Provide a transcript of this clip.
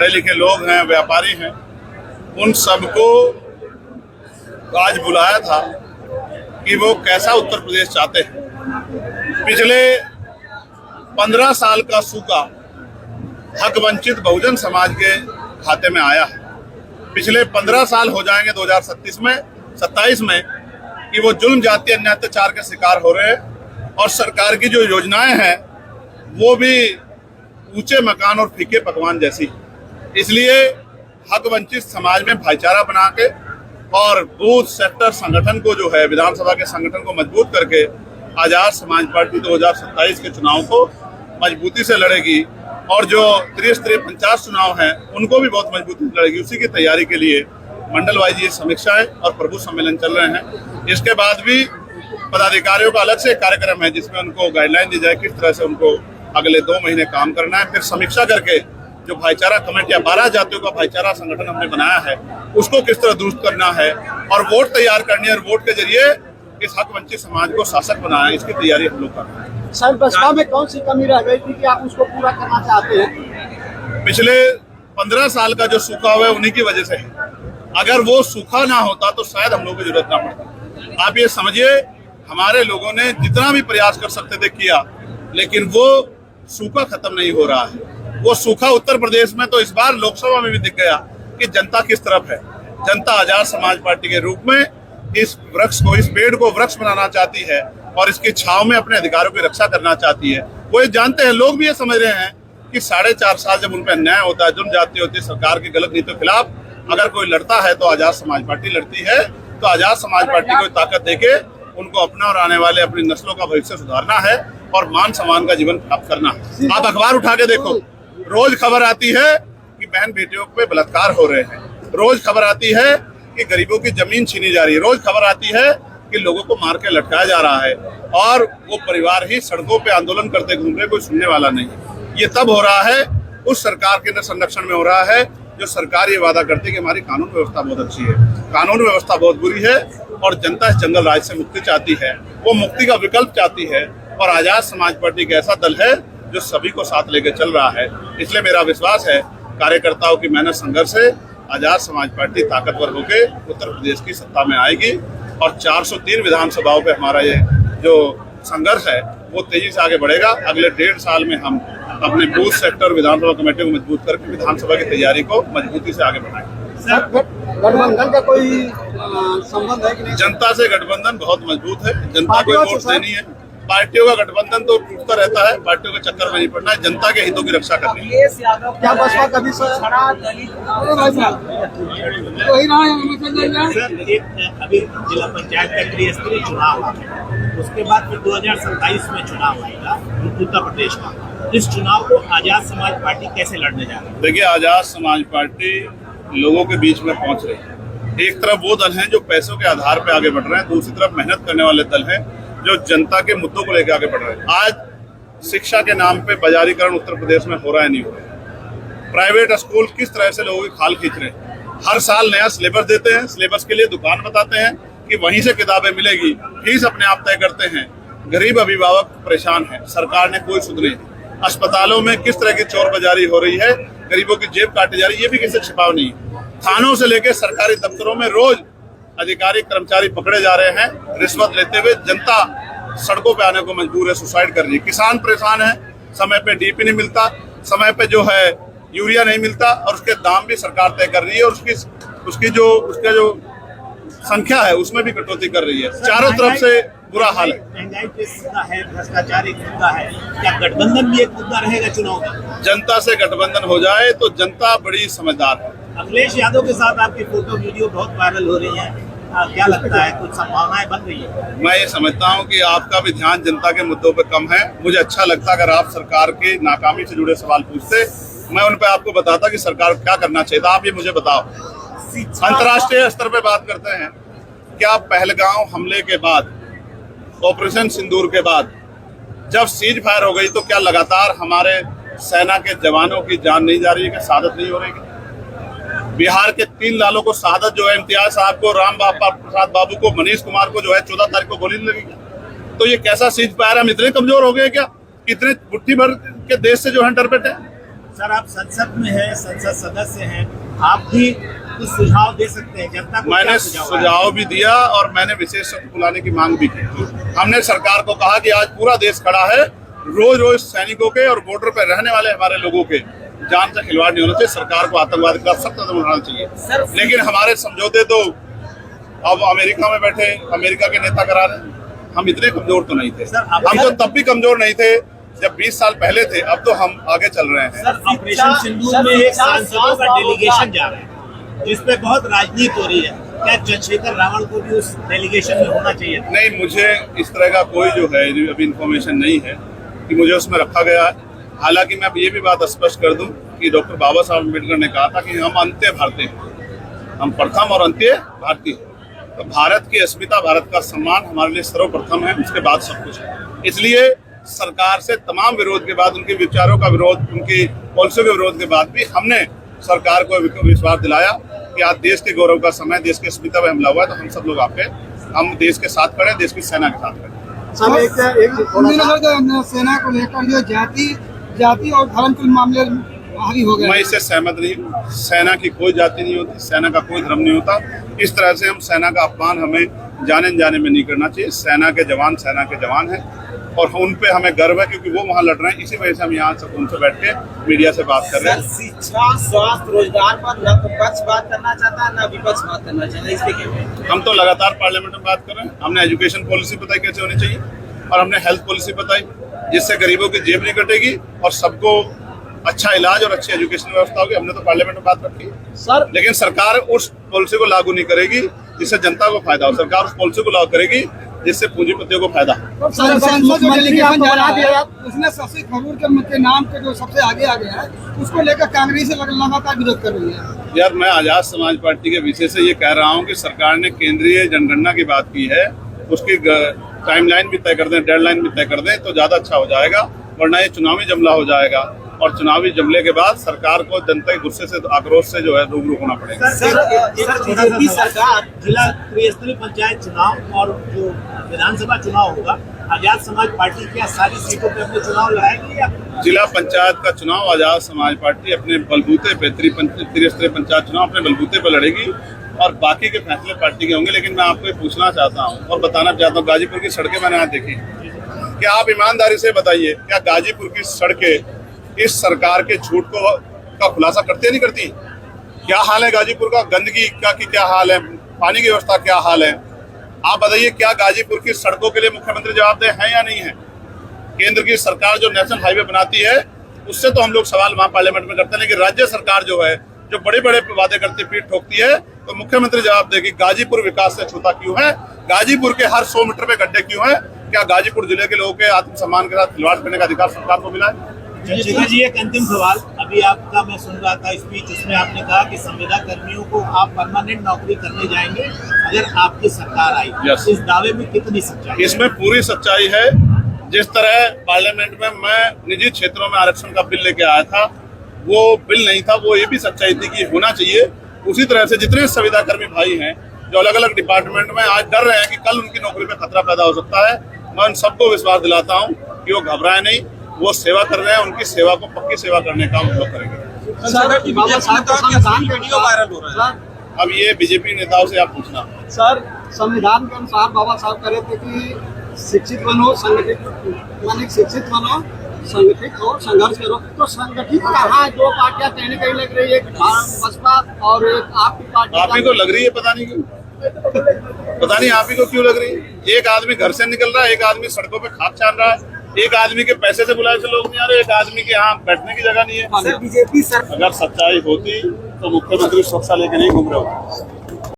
पढ़े लिखे लोग हैं, व्यापारी हैं, उन सबको आज बुलाया था कि वो कैसा उत्तर प्रदेश चाहते हैं। पिछले 15 साल का सूखा हक वंचित बहुजन समाज के खाते में आया है। पिछले 15 साल हो जाएंगे 2027 में कि वो जुल्म, जाति, अन्याय, अत्याचार के शिकार हो रहे हैं और सरकार की जो योजनाएं हैं वो भी ऊंचे मकान और फीके पकवान जैसी। इसलिए हक वंचित समाज में भाईचारा बना के और बूथ सेक्टर संगठन को जो है, विधानसभा के संगठन को मजबूत करके आजाद समाज पार्टी 2027 के चुनाव को मजबूती से लड़ेगी और जो त्रिस्तरीय पंचायत चुनाव हैं उनको भी बहुत मजबूती से लड़ेगी। उसी की तैयारी के लिए मंडल वाइज ये समीक्षाएं और प्रभु सम्मेलन चल रहे हैं। इसके बाद भी पदाधिकारियों का अलग से कार्यक्रम है जिसमें उनको गाइडलाइन दी जाए किस तरह से उनको अगले 2 महीने काम करना है। फिर समीक्षा करके जो भाईचारा कमेटियां 12 जातियों का भाईचारा संगठन हमने बनाया है उसको किस तरह दुरुस्त करना है और वोट तैयार करनी है और वोट के जरिए इस हक वंचित समाज को शासक बनाना है, इसकी तैयारी हम लोग कर रहे हैं। सर, बसपा में कौन सी कमी रह गई थी कि आप उसको पूरा करना चाहते हैं? पिछले 15 साल का जो सूखा हुआ है उन्हीं की वजह से है। अगर वो सूखा ना होता तो शायद हम लोगों को जरूरत ना पड़ती। आप ये समझिए, हमारे लोगों ने जितना भी प्रयास कर सकते थे किया, लेकिन वो सूखा खत्म नहीं हो रहा है। वो सूखा उत्तर प्रदेश में तो इस बार लोकसभा में भी दिख गया कि जनता किस तरफ है। जनता आजाद समाज पार्टी के रूप में इस वृक्ष को, इस पेड़ को वृक्ष बनाना चाहती है और इसकी छांव में अपने अधिकारों की रक्षा करना चाहती है। वो ये जानते हैं, लोग भी ये समझ रहे हैं कि 4.5 साल जब उन पर अन्याय होता है, जुल्म जाती होती है, सरकार की गलत नीतियों के खिलाफ अगर कोई लड़ता है तो आजाद समाज पार्टी लड़ती है। तो आजाद समाज पार्टी को ताकत देके उनको अपना और आने वाले अपनी नस्लों का भविष्य सुधारना है और मान सम्मान का जीवन प्राप्त करना है। आप अखबार उठा के देखो, रोज खबर आती है कि बहन बेटियों पे बलात्कार हो रहे हैं, रोज खबर आती है कि गरीबों की जमीन छीनी जा रही है, रोज खबर आती है कि लोगों को मार के लटकाया जा रहा है और वो परिवार ही सड़कों पे आंदोलन करते घूम रहे, कोई सुनने वाला नहीं। ये तब हो रहा है, उस सरकार के संरक्षण में हो रहा है जो सरकार ये वादा करती है कि हमारी कानून व्यवस्था बहुत अच्छी है। कानून व्यवस्था बहुत बुरी है और जनता इस जंगल राज से मुक्ति चाहती है, वो मुक्ति का विकल्प चाहती है और आजाद समाज पार्टी का ऐसा दल है जो सभी को साथ लेकर चल रहा है। इसलिए मेरा विश्वास है कार्यकर्ताओं की मेहनत संघर्ष से आजाद समाज पार्टी ताकतवर होकर उत्तर प्रदेश की सत्ता में आएगी और 403 विधानसभाओं पे हमारा ये जो संघर्ष है वो तेजी से आगे बढ़ेगा। अगले 1.5 साल में हम अपने बूथ सेक्टर विधानसभा कमेटी को मजबूत करके विधानसभा की तैयारी को मजबूती से आगे बढ़ाएंगे। गठबंधन का कोई संबंध है कि नहीं? जनता से गठबंधन बहुत मजबूत है। जनता को वोट देनी है। पार्टियों का गठबंधन तो टूटता रहता है, पार्टियों के चक्कर में नहीं पड़ना है, जनता के हितों की रक्षा करनी है। क्या बसपा कभी अभी जिला पंचायत का त्रिस्तरीय चुनाव है, उसके बाद फिर 2027 में चुनाव आएगा उत्तर प्रदेश का। इस चुनाव को आजाद समाज पार्टी कैसे लड़ने जा रही है? देखिए, आजाद समाज पार्टी लोगों के बीच में पहुंच रही है। एक तरफ वो दल हैं जो पैसों के आधार पर आगे बढ़ रहे हैं, दूसरी तरफ मेहनत करने वाले दल हैं जो जनता के मुद्दों को लेकर आगे बढ़ रहे हैं। आज शिक्षा के नाम पे बाजारीकरण उत्तर प्रदेश में हो रहा है, नहीं हो रहा है। प्राइवेट स्कूल किस तरह से लोगों की खाल खींच रहे हैं। हर साल नया सिलेबस देते हैं, सिलेबस के लिए दुकान बताते हैं कि वहीं से किताबें मिलेगी, फीस अपने आप तय करते हैं। गरीब अभिभावक परेशान है, सरकार ने कोई सुध नहीं। अस्पतालों में किस तरह की चोर बाजारी हो रही है, गरीबों की जेब काटी जा रही है, ये भी किसी छिपाव नहीं। थानों से लेकर सरकारी दफ्तरों में रोज अधिकारी कर्मचारी पकड़े जा रहे हैं रिश्वत लेते हुए। जनता सड़कों पे आने को मजबूर है, सुसाइड कर रही है। किसान परेशान है, समय पे डीपी नहीं मिलता, समय पे जो है यूरिया नहीं मिलता और उसके दाम भी सरकार तय कर रही है और उसका जो संख्या है उसमें भी कटौती कर रही है। चारों तरफ से बुरा हाल है। महंगाई एक मुद्दा है, भ्रष्टाचार एक मुद्दा है, क्या गठबंधन भी एक मुद्दा रहेगा चुनाव में? जनता से गठबंधन हो जाए तो जनता बड़ी समझदार है। अखिलेश यादव के साथ आपकी फोटो वीडियो बहुत वायरल हो रही है, क्या लगता है, कुछ संभावनाएं बन रही है? मैं ये समझता हूँ कि आपका भी ध्यान जनता के मुद्दों पर कम है। मुझे अच्छा लगता अगर आप सरकार की नाकामी से जुड़े सवाल पूछते, मैं उन पर आपको बताता कि सरकार क्या करना चाहिए। आप ये मुझे बताओ, अंतर्राष्ट्रीय स्तर पे बात करते हैं, क्या पहलगांव हमले के बाद, ऑपरेशन सिंदूर के बाद जब सीज फायर हो गई तो क्या लगातार हमारे सेना के जवानों की जान नहीं जा रही है, कि शहादत नहीं हो रही है? बिहार के 3 लालों को शहादत जो है, इम्तियाज साहब को, राम प्रसाद बाबू को, मनीष कुमार को जो है 14 तारीख को गोली लगी। तो ये कैसा सीज फायर? हम इतने कमजोर हो गए क्या? इतने मुट्ठी भर के देश से जो है डर बैठे? सर आप संसद में हैं, संसद सदस्य हैं, आप भी कुछ सुझाव दे सकते हैं जनता को। मैंने क्या सुझाव भी दिया और मैंने विशेष सत्र बुलाने की मांग भी की। हमने सरकार को कहा कि आज पूरा देश खड़ा है, रोज रोज सैनिकों के और बॉर्डर पर रहने वाले हमारे लोगों के जान से खिलवाड़ नहीं होना चाहिए। सरकार को आतंकवाद का सख्त कदम उठाना चाहिए। लेकिन हमारे समझौते तो अब अमेरिका में बैठे अमेरिका के नेता करा रहे हैं। हम इतने कमजोर तो नहीं थे, हम तो तब भी कमजोर नहीं थे जब 20 साल पहले थे। अब तो हम आगे चल रहे हैं। सर ऑपरेशन सिंदूर में एक सांसदों का डेलीगेशन जा रहा है जिसपे बहुत राजनीति हो रही है, क्या चंद्रशेखर रावण को भी उस डेलीगेशन में होना चाहिए? नहीं, मुझे इस तरह का कोई जो है अभी इन्फॉर्मेशन नहीं है कि मुझे उसमें रखा गया है। हालांकि मैं अब ये भी बात स्पष्ट कर दूं कि डॉक्टर बाबा साहब अम्बेडकर ने कहा था कि हम अंत्य भारतीय हैं, हम प्रथम और अंत्य भारतीय। तो भारत की अस्मिता, भारत का सम्मान हमारे लिए सर्वप्रथम है, उसके बाद सब कुछ है। इसलिए सरकार से तमाम विरोध के बाद, उनके विचारों का विरोध, उनकी पॉलिसियों के विरोध के बाद भी हमने सरकार को विश्वास दिलाया कि आज देश के गौरव का समय, देश की अस्मिता पर हमला हुआ है, तो हम सब लोग हम देश के साथ खड़े, देश की सेना के साथ खड़े। सर एक सेना को लेकर जो जाति और धर्म के मामले भारी हो गए, मैं इससे सहमत नहीं हूँ। सेना की कोई जाति नहीं होती, सेना का कोई धर्म नहीं होता। इस तरह से हम सेना का अपमान हमें जाने में नहीं करना चाहिए। सेना के जवान हैं और उन पे हमें गर्व है क्योंकि वो वहाँ लड़ रहे हैं। इसी वजह से हम यहाँ से उनसे बैठ के मीडिया से बात कर रहे हैं। शिक्षा, स्वास्थ्य, रोजगार पर न तो पक्ष बात करना चाहता है न विपक्ष बात करना चाहता है, इसके क्या? हम तो लगातार पार्लियामेंट में बात कर रहे हैं। हमने एजुकेशन पॉलिसी बताई कैसे होनी चाहिए और हमने हेल्थ पॉलिसी बताई जिससे गरीबों की जेब नहीं कटेगी और सबको अच्छा इलाज और अच्छी एजुकेशन व्यवस्था होगी। हमने तो पार्लियामेंट में बात रखी सर, लेकिन सरकार उस पॉलिसी को लागू नहीं करेगी जिससे जनता को फायदा हो। सरकार उस पॉलिसी को लागू करेगी जिससे पूंजीपतियों को फायदा हो। उसने शशि थरूर के नाम पे जो सबसे आगे आ गया है, उसको लेकर कांग्रेस लगातार विरोध कर रही है। यार, मैं आजाद समाज पार्टी के विषय से ये कह रहा हूँ कि सरकार ने केंद्रीय जनगणना की बात की है, उसकी टाइमलाइन भी तय कर दें, डेडलाइन भी तय कर दें तो ज्यादा अच्छा हो जाएगा, वरना ये चुनावी जमला हो जाएगा और चुनावी जमले के बाद सरकार को जनता के गुस्से से, आक्रोश से जो है रूबरू होना पड़ेगा। बीजेपी सरकार जिला त्रिस्तरीय पंचायत चुनाव और जो विधानसभा चुनाव होगा, आजाद समाज पार्टी क्या सारी सीटों पे अपने चुनाव लड़ाएगी या? जिला पंचायत का चुनाव आजाद समाज पार्टी अपने बलबूते पे, त्रिस्तरीय पंचायत चुनाव अपने बलबूते पे लड़ेगी और बाकी के फैसले पार्टी के होंगे। लेकिन मैं आपको पूछना चाहता हूँ और बताना चाहता हूँ, गाजीपुर की सड़कें मैंने यहाँ देखी, क्या आप ईमानदारी से बताइए, क्या गाजीपुर की सड़कें इस सरकार के झूठ का खुलासा करती नहीं करती? क्या हाल है गाजीपुर का? गंदगी का की क्या हाल है? पानी की व्यवस्था क्या हाल है? आप बताइए, क्या गाजीपुर की सड़कों के लिए मुख्यमंत्री जवाबदेह है या नहीं है? केंद्र की सरकार जो नेशनल हाईवे बनाती है उससे तो हम लोग सवाल वहाँ पार्लियामेंट में करते हैं, लेकिन राज्य सरकार जो है जो बड़े बड़े वादे करती पीठ ठोकती है, तो मुख्यमंत्री जवाब देगी गाजीपुर विकास से छूता क्यों है? गाजीपुर के हर 100 मीटर पे गड्ढे क्यों है? क्या गाजीपुर जिले के लोगों के आत्मसम्मान के साथ खिलवाड़ करने का अधिकार सरकार को मिला है? चंद्रशेखर जी, एक अंतिम सवाल। अभी आपका मैं सुन रहा था स्पीच, उसमें आपने कहा कि संविदा कर्मियों को आप परमानेंट नौकरी करने जाएंगे अगर आपकी सरकार आई। Yes. इस दावे में कितनी सच्चाई? इसमें पूरी सच्चाई है। जिस तरह पार्लियामेंट में मैं निजी क्षेत्रों में आरक्षण का बिल लेके आया था, वो बिल नहीं था, वो ये भी सच्चाई थी कि होना चाहिए। उसी तरह से जितने संविदा कर्मी भाई हैं जो अलग अलग डिपार्टमेंट में आज डर रहे हैं कि कल उनकी नौकरी पे खतरा पैदा हो सकता है, मैं उन सबको विश्वास दिलाता हूँ कि वो घबराए नहीं, वो सेवा कर रहे हैं, उनकी सेवा को पक्की सेवा करने का हम लोग करेंगे। वीडियो वायरल हो रहा है। अब ये बीजेपी नेताओं से आप पूछना। सर, संविधान के अनुसार बाबा साहब कह रहे थे कि शिक्षित बनो, शिक्षित बनो, संगठित हो, संघर्ष करो। तो संगठित कहाँ दो पार्टियां कहीं न कहीं लग रही है, बसपा और एक आपकी पार्टी। आप ही को लग रही है, पता नहीं क्यों, पता नहीं आप ही को क्यों लग रही है। एक आदमी घर से निकल रहा है, एक आदमी सड़कों पे खाक छान रहा है, एक आदमी के पैसे से बुलाए से लोग नहीं आ रहे, एक आदमी के यहाँ बैठने की जगह नहीं है। बीजेपी सर, अगर सच्चाई होती तो मुख्यमंत्री सुरक्षा लेके नहीं घूम रहे होते।